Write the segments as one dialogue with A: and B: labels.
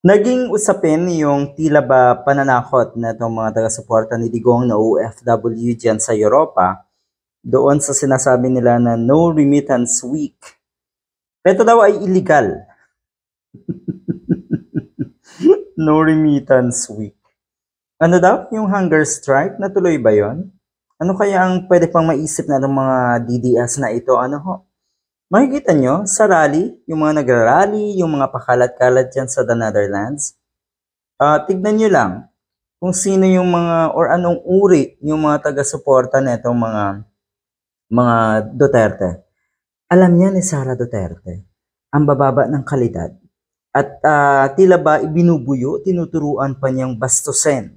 A: Naging usapin yung tila ba pananakot na itong mga taga-suporta ni Digong na OFW dyan sa Europa doon sa sinasabi nila na no remittance week. Ito daw ay illegal. No remittance week. Ano daw? Yung hunger strike? Natuloy ba yon? Ano kaya ang pwede pang maisip na ng mga DDS na ito? Ano ho? Makikita nyo sa rally, yung mga nagrarally, yung mga pakalat-kalat dyan sa the Netherlands. Tignan nyo lang kung sino yung mga or anong uri yung mga taga-suporta na itong mga Duterte. Alam niya ni Sara Duterte ang bababa ng kalidad at tila ba ibinubuyo, tinuturuan pa niyang bastusin.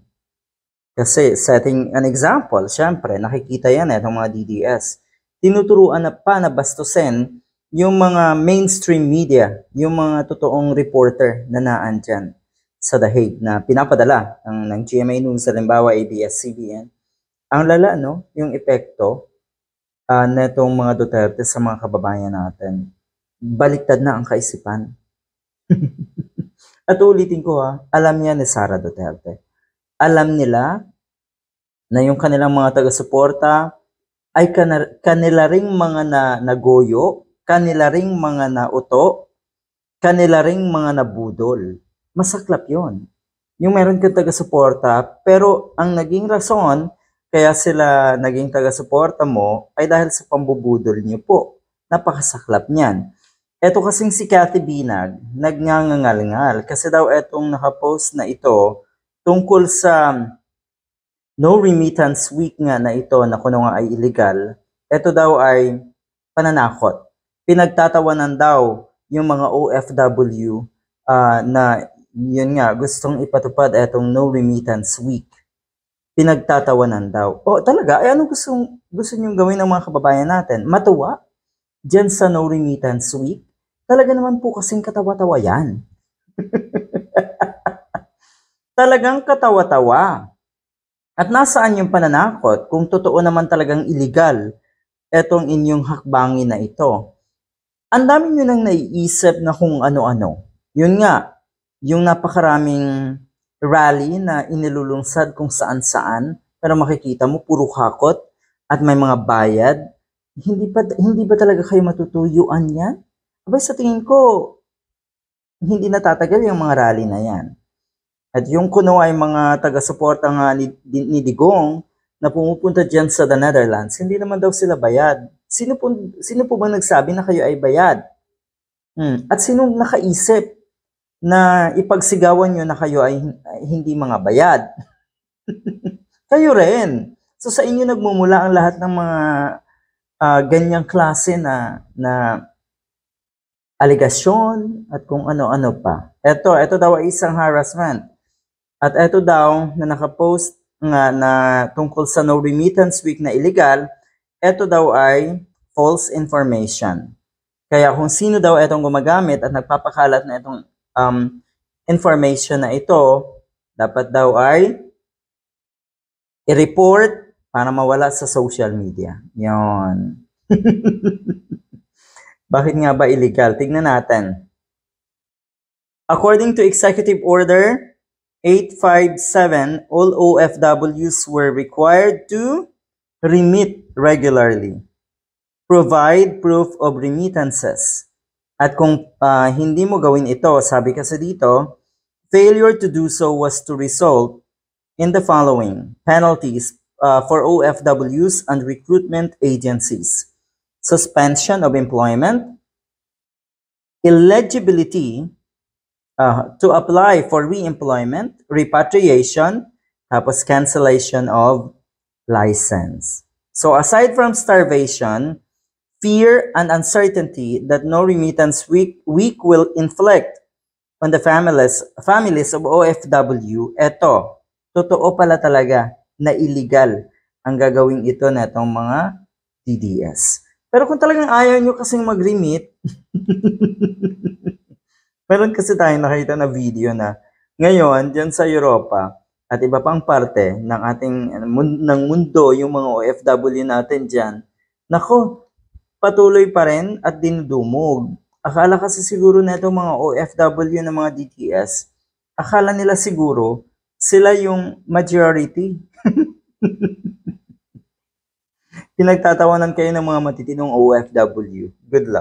A: Kasi setting an example, syempre nakikita yan itong mga DDS. Tinuturuan na pa na bastusin yung mga mainstream media, yung mga totoong reporter na naandyan sa The Hague na pinapadala ng GMA News, halimbawa ABS-CBN. Ang lala, no? Yung epekto na itong mga Duterte sa mga kababayan natin. Baliktad na ang kaisipan. At ulitin ko alam niya ni Sara Duterte. Alam nila na yung kanilang mga taga-suporta ay kanila ring mga nagoyo, kanila ring mga nauto, kanila ring mga nabudol. Masaklap yon. Yung meron kang taga-suporta, pero ang naging rason kaya sila naging taga-suporta mo ay dahil sa pambubudol niyo po. Napakasaklap niyan. Eto kasing si Cathy Binag, nagngangangal-ngal kasi daw etong nakapost na ito tungkol sa no remittance week nga na ito na kuno nga ay illegal. Ito daw ay pananakot. Pinagtatawanan daw yung mga OFW na yun nga gustong ipatupad etong no remittance week. Pinagtatawanan daw. Talaga? Anong gusto niyong gawin ng mga kababayan natin? Matuwa? Diyan sa no remittance week? Talaga naman po kasing katawa-tawa yan. Talagang katawa-tawa. At nasaan yung pananakot kung totoo naman talagang illegal etong inyong hakbangin na ito? Ang dami nyo nang naiisip na kung ano-ano. Yun nga, yung napakaraming rally na inilulunsad kung saan-saan, pero makikita mo puro hakot at may mga bayad. Hindi ba talaga kayo matutuyuan yan? Abay, sa tingin ko, hindi natatagal yung mga rally na yan. At yung kuno ay mga taga-suporta nga ni Digong na pumupunta dyan sa the Netherlands, hindi naman daw sila bayad. Sino po ba nagsabi na kayo ay bayad? At sino nakaisip na ipagsigawan nyo na kayo ay hindi mga bayad? Kayo rin. So sa inyo nagmumula ang lahat ng mga ganyang klase na aligasyon at kung ano-ano pa. Ito daw ay isang harassment. At ito daw na nakapost nga na tungkol sa no remittance week na illegal, ito daw ay false information. Kaya kung sino daw itong gumagamit at nagpapakalat na itong information na ito, dapat daw ay i-report para mawala sa social media. Yon. Bakit nga ba illegal? Tignan natin. According to Executive Order 857, all OFWs were required to remit regularly, provide proof of remittances. At kung hindi mo gawin ito, sabi kasi dito, failure to do so was to result in the following penalties for OFWs and recruitment agencies: suspension of employment, illegibility to apply for re-employment, repatriation, tapos cancellation of license. So aside from starvation, fear and uncertainty that no remittance week will inflict on the families of OFW, eto, totoo pala talaga na illegal ang gagawin ito na itong mga DDS. Pero kung talagang ayaw nyo kasing mag-remit, meron kasi tayong nakita na video na ngayon, dyan sa Europa at iba pang parte ng ating ng mundo, yung mga OFW natin dyan, nako, patuloy pa rin at dinudumog. Akala kasi siguro na itong mga OFW na mga DTS Akala nila siguro sila yung majority. Pinagtatawanan kayo ng mga matitinong OFW. Good luck.